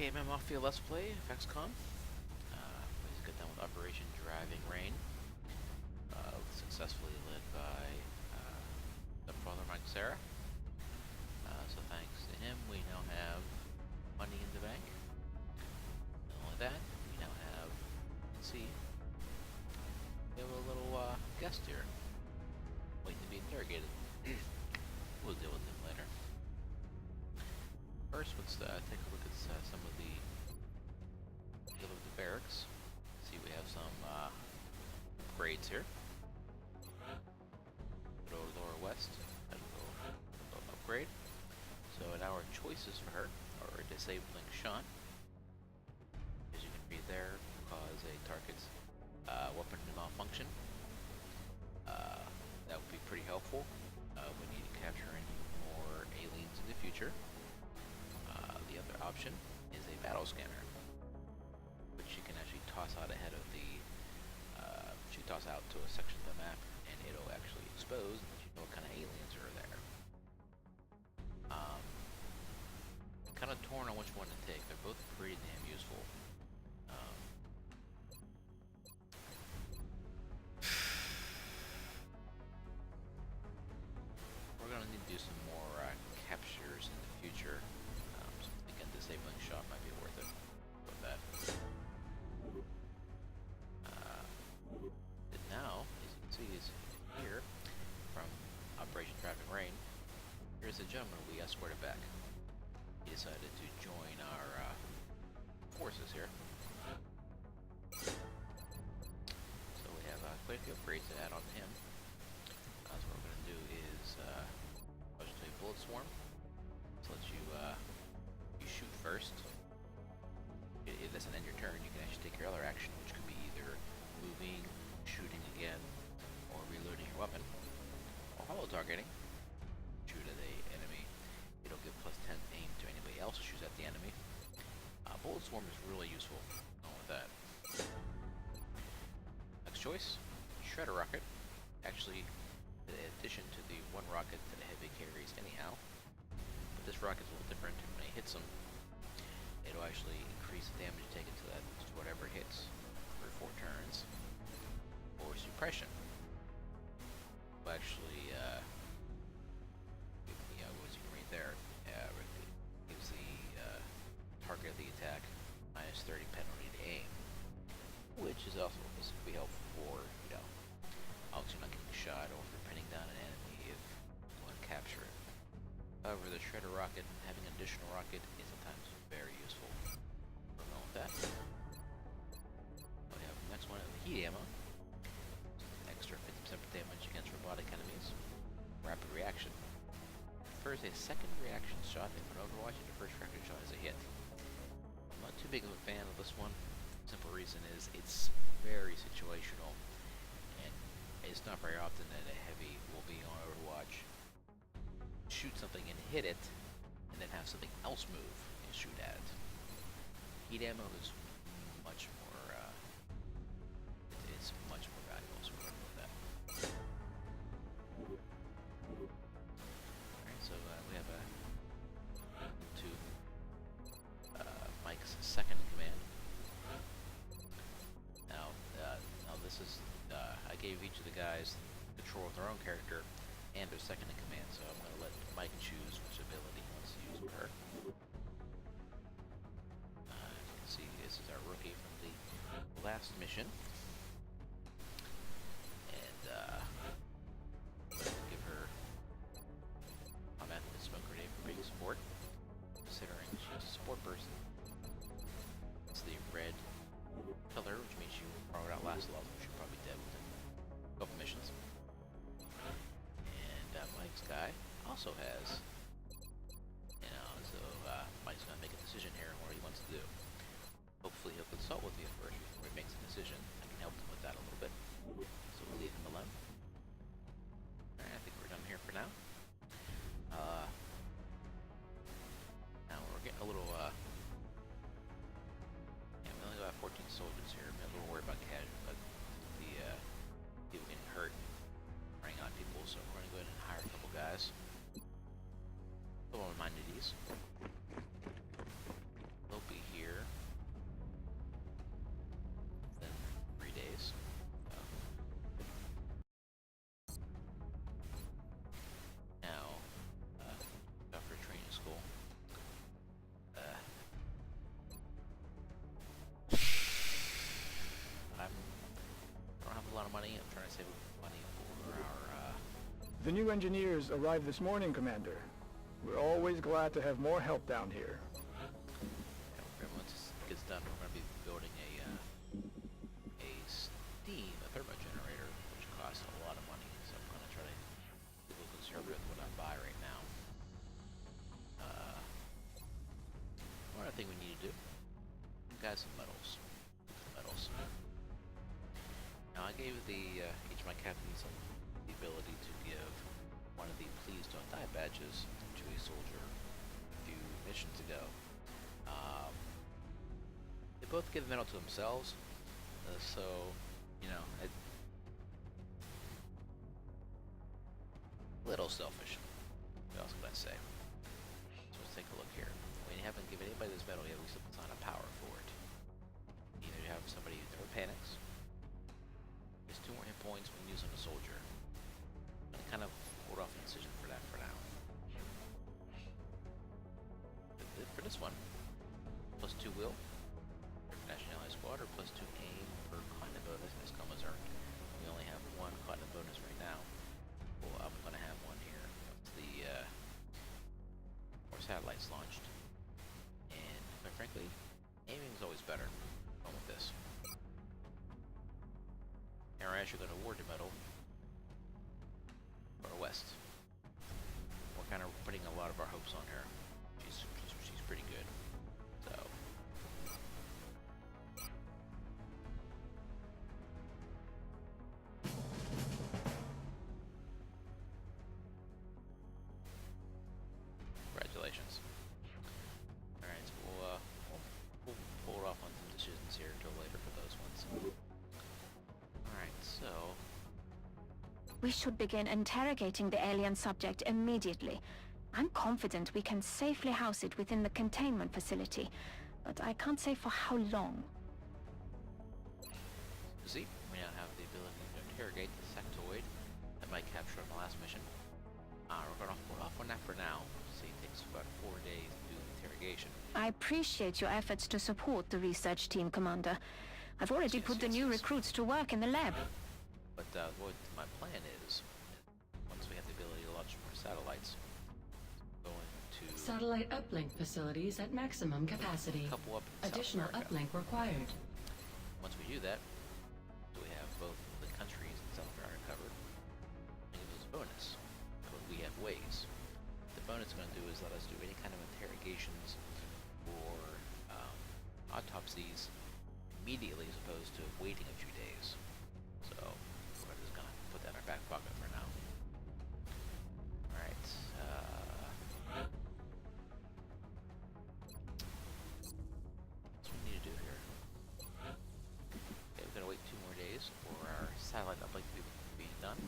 XCom Mafia Let's Play of XCom. We just got done with Operation Driving Rain, successfully led by Stepfather Mike Sarah. So thanks to him, we now have money in the bank. Not only that, we now have, we have a little guest here, waiting to be interrogated. We'll deal with him later. First, let's take a look at some of the barracks. See, we have some upgrades here. Go to Lower West, upgrade. So now our choices for her are a disabling shot. As you can read there, cause a target's weapon to malfunction. That would be pretty helpful. We need to capture any more aliens in the future. The other option is a battle scanner, which you can actually toss out ahead of the, toss out to a section of the map, and it'll actually expose and let you know what kind of aliens are there. Kind of torn on which one to take. They're both pretty damn useful. We're gonna need to do some more captures in the future. Again, disabling shot might be worth it with that. And now, as you can see, is here from Operation Driving Rain. Here's a gentleman we escorted back. He decided to join our forces here. So we have quite a few upgrades to add on to him. So what we're going to do is I'll just do a bullet swarm. So let you you shoot first. If it doesn't end your turn, you can actually take your other action, which could be either moving, shooting again, or reloading your weapon, or hollow targeting. Shoot at the enemy. It'll give +10 aim to anybody else who shoots at the enemy. Bullet swarm is really useful. Along with that. Next choice, shredder rocket. Actually, in addition to the one rocket that a heavy carries anyhow, but this rocket's a little different. When it hits them, it'll actually increase the damage taken to that to whatever hits for 4 turns. Or suppression. Well, actually, as you can read there, gives the target of the attack -30 penalty to aim, which is also this could be helpful for, obviously not getting shot or for pinning down an enemy if you want to capture it. However, the shredder rocket, having an additional rocket, is sometimes very useful. We're going with that. We have the next one, heat ammo. Extra 50% damage against robotic enemies. Rapid reaction. Prefers a second reaction shot if an Overwatch and the first reaction shot is a hit. I'm not too big of a fan of this one. Simple reason is it's very situational, and it's not very often that a heavy will be on Overwatch, shoot something and hit it, and then have something else move and shoot at it. Heat ammo is much more, it's much more valuable, so we're going to go with that. Alright, so we have Mike's second in command. Now this is, I gave each of the guys control of their own character and their second in command, so I'm going to let Mike choose which ability he wants to use with her. As you can see, this is our rookie from the last mission. And give her combat with smoke grenade for being support, considering she's a support person. It's the red color, which means you probably not last long. She'll probably be dead within a couple missions. And Mike's guy also has, so Mike's gonna make a decision here on what he wants to do. Hopefully he'll consult with you first before he makes a decision. I can help him with that a little bit. So we'll leave him alone. Alright, I think we're done here for now. Now we're getting a little, we only got 14 soldiers here. I'm a little worried about casual, but the people getting hurt, running on people, so we're gonna go ahead and hire a couple guys. Don't mind these. They'll be here. The new engineers arrived this morning, Commander. We're always glad to have more help down here. Yeah, once this gets done, we're going to be building a thermo generator, which costs a lot of money. So I'm going to try to be a little conservative with what I buy right now. One other thing we need to do, we've got some metals. Now I gave each of my captains the ability to give one of the Please Don't Die badges to a soldier a few missions ago. They both give the medal to themselves, so, you know, a little selfish. What else can I say? So let's take a look here. When you haven't given anybody this medal, you at least assign a power for it. Either you have somebody who never panics, gets 2 more hit points when using a soldier. I'm gonna kind of hold off a decision for that for now. For this one, +2 will for nationality squad, or +2 aim per climate bonus as XCom is earned. We only have 1 climate bonus right now. Well, I'm gonna have one here once the more satellites launched. And quite frankly, aiming is always better. Going with this. And we're actually going to award the medal for West. We're kind of putting a lot of our hopes on her. She's pretty good. So. Congratulations. Alright, so we'll hold off on some decisions here until later for those ones. Alright, so... We should begin interrogating the alien subject immediately. I'm confident we can safely house it within the containment facility, but I can't say for how long. See, we now have the ability to interrogate the sectoid that Mike captured on the last mission. We're going to hold off on that for now. See, it takes about 4 days to do the interrogation. I appreciate your efforts to support the research team, Commander. I've already put the new recruits to work in the lab. But what my plan is, once we have the ability to launch more satellites, going to... Satellite uplink facilities at maximum capacity. Couple up in Additional South America. uplink required. Once we do that, we have both the countries in South America covered. And it was a bonus. But we have ways. The bonus is going to do is let us do any kind of interrogations or autopsies immediately as opposed to waiting a few days. So we're just going to put that in our back pocket for now. Alright. What do we need to do here? Okay, we're going to wait 2 more days for our satellite uplink to be done.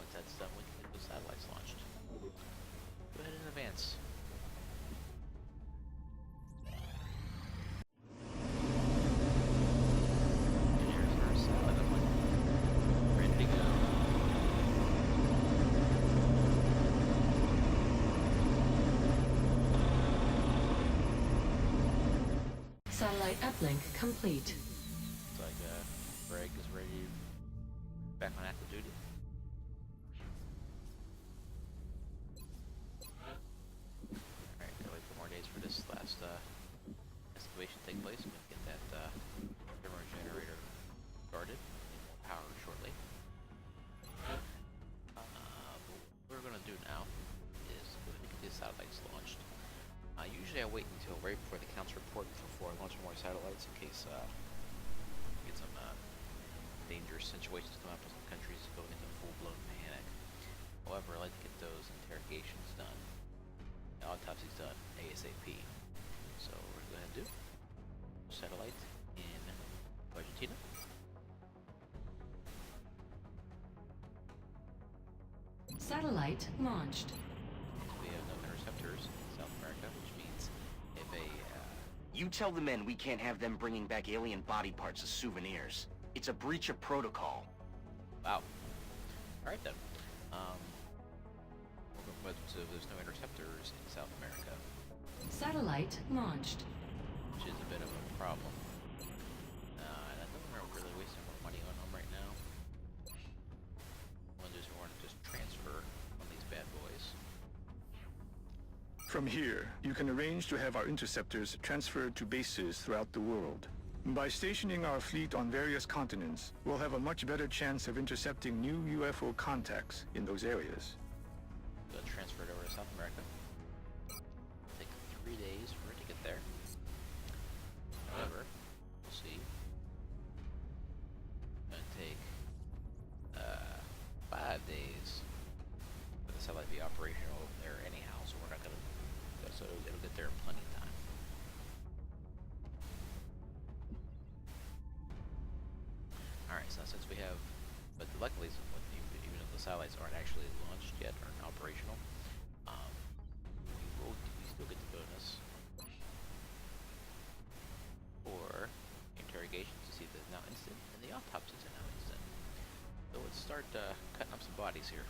Once that's done, we can get those satellites launched. Go ahead and advance. And here's our satellite uplink. Ready to go. Satellite uplink complete. Looks like Greg is ready, back on active duty. Alright, gotta wait 4 more days for this last excavation to take place. I'm gonna get that thermal generator started and more power shortly. What we're gonna do now is go ahead and get these satellites launched. Usually I wait until right before the council report before I launch more satellites in case we get some dangerous situations come up with some countries going into full-blown panic. However, I like to get those interrogations done, the autopsies done ASAP. So what we're going to do, satellite in Argentina. Satellite launched. We have no interceptors in South America, which means if a You tell the men we can't have them bringing back alien body parts as souvenirs. It's a breach of protocol. wow. All right then. But so there's no interceptors in South America, Satellite launched. which is a bit of a problem. And I think we're really wasting more money on them right now. We want to just transfer From here, you can arrange to have our interceptors transferred to bases throughout the world. By stationing our fleet on various continents, we'll have a much better chance of intercepting new UFO contacts in those areas. Got transferred over to South America. Take 3 days for it to get there. However, we'll see. Gonna take 5 days for the satellite to be operational there anyhow, so we're not gonna. So it'll get there in plenty of time. Alright, so since we have, but luckily, even if the satellites aren't actually launched yet or operational, we still get the bonus for interrogation to see the now instant and the autopsies are now instant. So let's start cutting up some bodies here.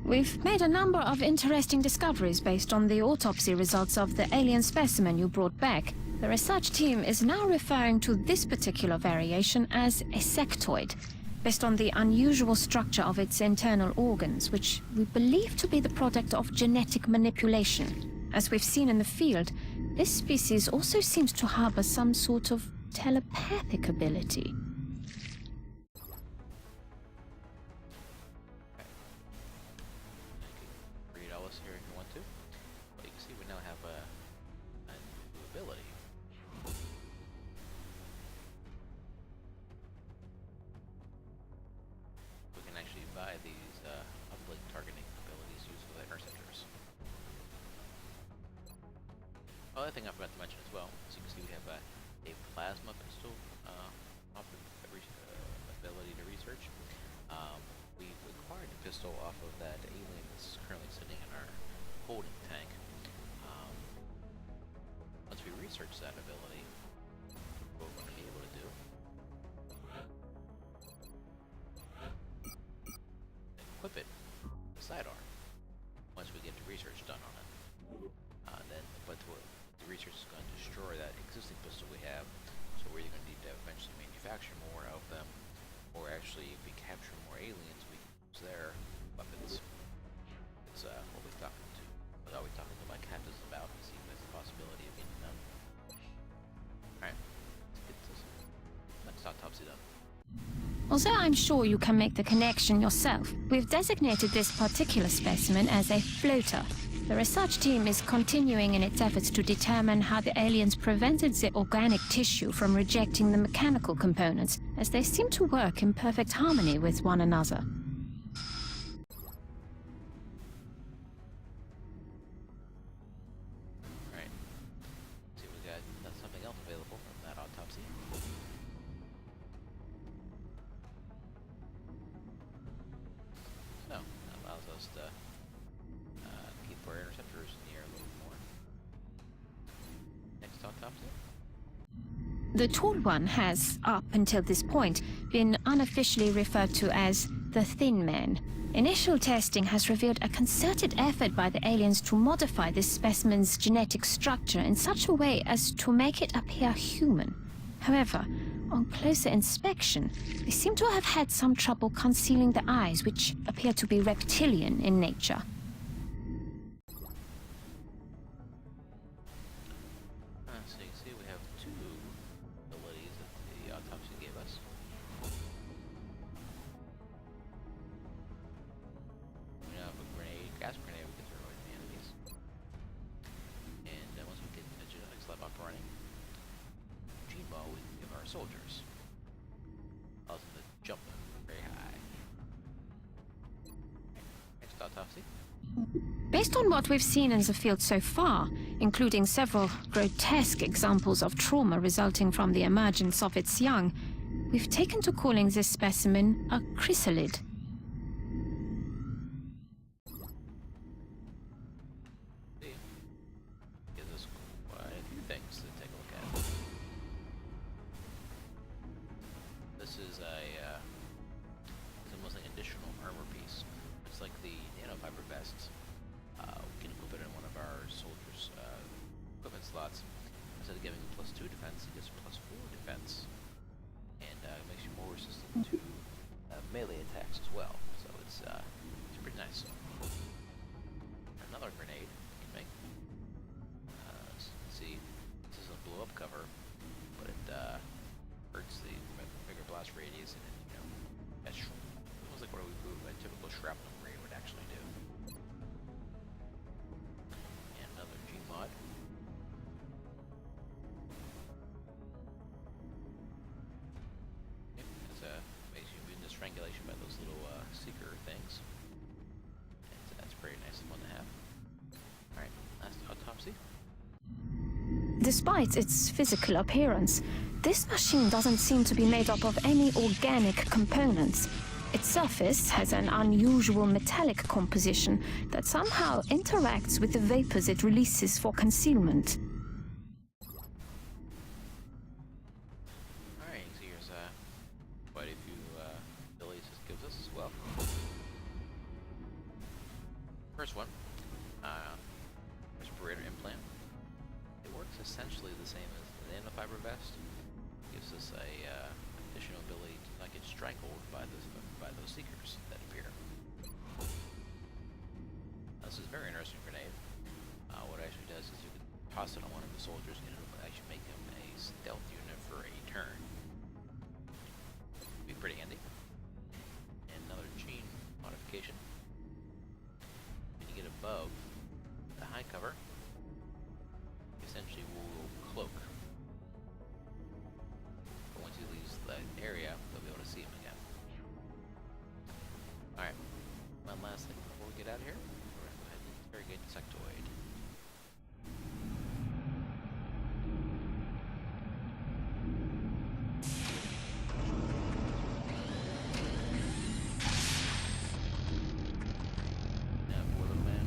We've made a number of interesting discoveries based on the autopsy results of the alien specimen you brought back. The research team is now referring to this particular variation as a sectoid, based on the unusual structure of its internal organs, which we believe to be the product of genetic manipulation. As we've seen in the field, this species also seems to harbor some sort of telepathic ability. Read all this here if you want to. But you can see we now have a new ability. We can actually buy these uplink targeting abilities used with interceptors. Other thing I forgot to mention as well, as you can see we have a plasma pistol ability to research. We acquired the pistol off of that alien that's currently sitting in our holding tank. Once we research that ability, what we're going to be able to do, equip it, the sidearm, once we get the research done on it. But the research is going to destroy that existing pistol we have, so we're going to need to eventually manufacture more of them, or actually, if we capture more aliens, we can use their weapons. It's what we're talking to. What are we talking to my captains about? To see if there's a possibility of getting them. Alright, let's get this next autopsy done. Although I'm sure you can make the connection yourself, we've designated this particular specimen as a floater. The research team is continuing in its efforts to determine how the aliens prevented the organic tissue from rejecting the mechanical components, as they seem to work in perfect harmony with one another. Alright, see, we got something else available from that autopsy. So, that allows us to keep our interceptors near a little more. Next autopsy? The tall one has, up until this point, been unofficially referred to as the Thin Man. Initial testing has revealed a concerted effort by the aliens to modify this specimen's genetic structure in such a way as to make it appear human. However, on closer inspection, they seem to have had some trouble concealing the eyes, which appear to be reptilian in nature. So you can see we have two abilities that the autopsy gave us. We now have a grenade, gas grenade we can throw at the enemies. And once we get the genetics lab up running, Gmo we can give our soldiers. Allows them to jump very high. Next autopsy. Based on what we've seen in the field so far, including several grotesque examples of trauma resulting from the emergence of its young, we've taken to calling this specimen a chrysalid. Gives us quite a few things to take a look at. This is it's almost like an additional armor piece. It's like the nanofiber vests. We can equip it in one of our soldiers' equipment slots. Instead of giving them +2 defense, it gives +4 defense, and makes you more resistant to melee attacks as Despite its physical appearance, this machine doesn't seem to be made up of any organic components. Its surface has an unusual metallic composition that somehow interacts with the vapors it releases for concealment. Alright, so here's quite a few abilities this gives us as well. First one, respirator implant. It works essentially the same as the nanofiber vest. Gives us a additional ability to not get strangled by those seekers that appear. This is a very interesting grenade. What it actually does is you can toss it on one of the soldiers and it'll actually make him a stealth unit for a turn. Be pretty handy. And another gene modification. When you get above the high cover, essentially will cloak. But once he leaves that area, they'll be able to see him again. Alright, one last thing before we get out of here. We're going to go ahead and interrogate the sectoid. Now, poor little man.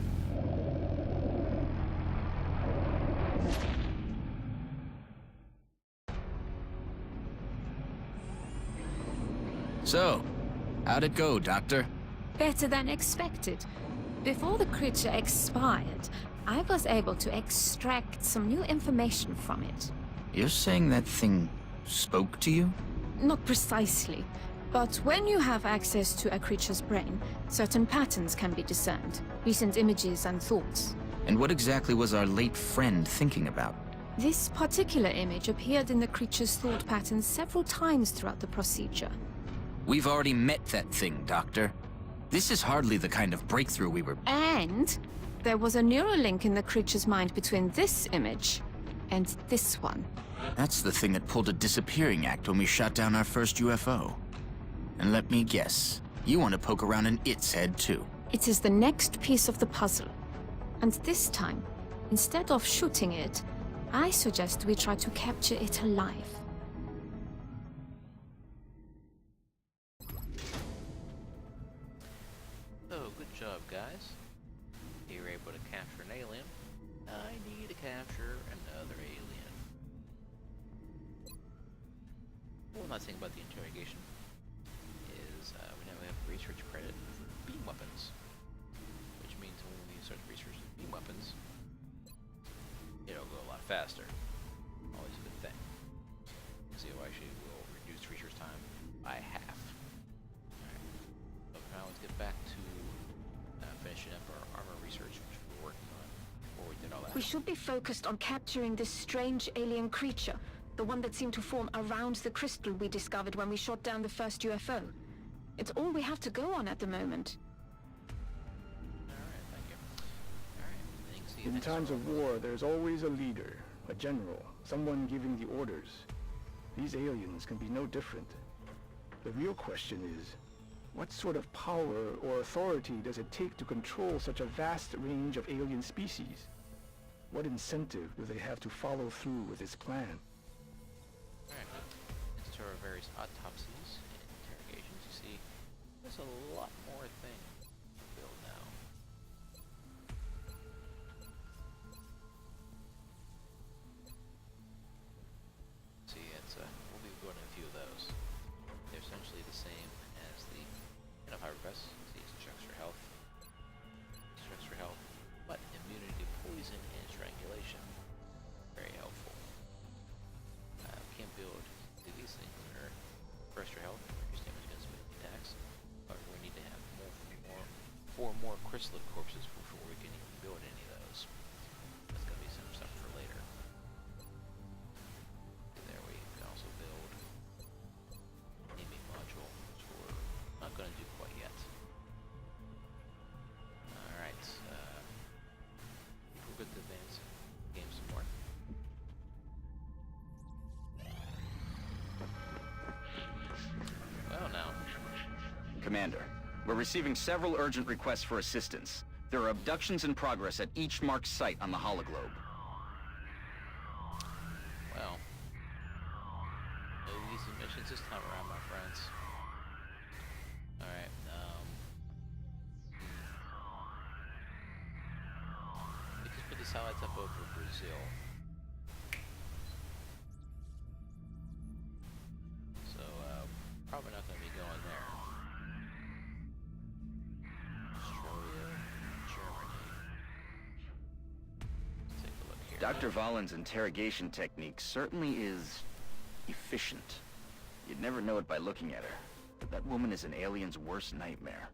So, how'd it go, Doctor? Better than expected. Before the creature expired, I was able to extract some new information from it. You're saying that thing spoke to you? Not precisely, but when you have access to a creature's brain, certain patterns can be discerned, recent images and thoughts. And what exactly was our late friend thinking about? This particular image appeared in the creature's thought patterns several times throughout the procedure. We've already met that thing, Doctor. This is hardly the kind of breakthrough we were... And there was a neural link in the creature's mind between this image and this one. That's the thing that pulled a disappearing act when we shot down our first UFO. And let me guess, you want to poke around in its head too. It is the next piece of the puzzle. And this time, instead of shooting it, I suggest we try to capture it alive. Oh, good job, guys. You were able to capture an alien. I need to capture another alien. One last thing about the interrogation is we now have research credit for beam weapons, which means when we start researching beam weapons, it'll go a lot faster. Always a good thing. So actually will reduce research time by half. Alright. So now let's get back to finishing up our armor research, which we were working on before we did all that. We should be focused on capturing this strange alien creature, the one that seemed to form around the crystal we discovered when we shot down the first UFO. It's all we have to go on at the moment. Alright, thank you. Alright, thanks. See you In next times time. of war, there's always a leader, a general, someone giving the orders. These aliens can be no different. The real question is, what sort of power or authority does it take to control such a vast range of alien species? What incentive do they have to follow through with this plan? Alright, into our various autopsies and interrogations, you see there's a lot more things to build now. See, we'll be building a few of those. They're essentially the same as the nanofiber vest. See, it's extra health. Extra health, but immunity to poison and strangulation. Very helpful. Can't build these things that are for extra health, increased damage against attacks. However, we need to have four more chrysalid corpses before we can even build any of those. That's gonna be some stuff for later. And there we can also build aiming module, which we're not gonna do quite yet. Alright, we're good to advance the game some more. Well now. Commander, we're receiving several urgent requests for assistance. There are abductions in progress at each marked site on the hologlobe. Well, no easy missions this time around, my friends. Alright, we just put the satellites up over Brazil. So, probably not going to be going there. Australia, Germany. Let's take a look here. Dr. Valen's interrogation technique certainly is efficient. You'd never know it by looking at her, but that woman is an alien's worst nightmare.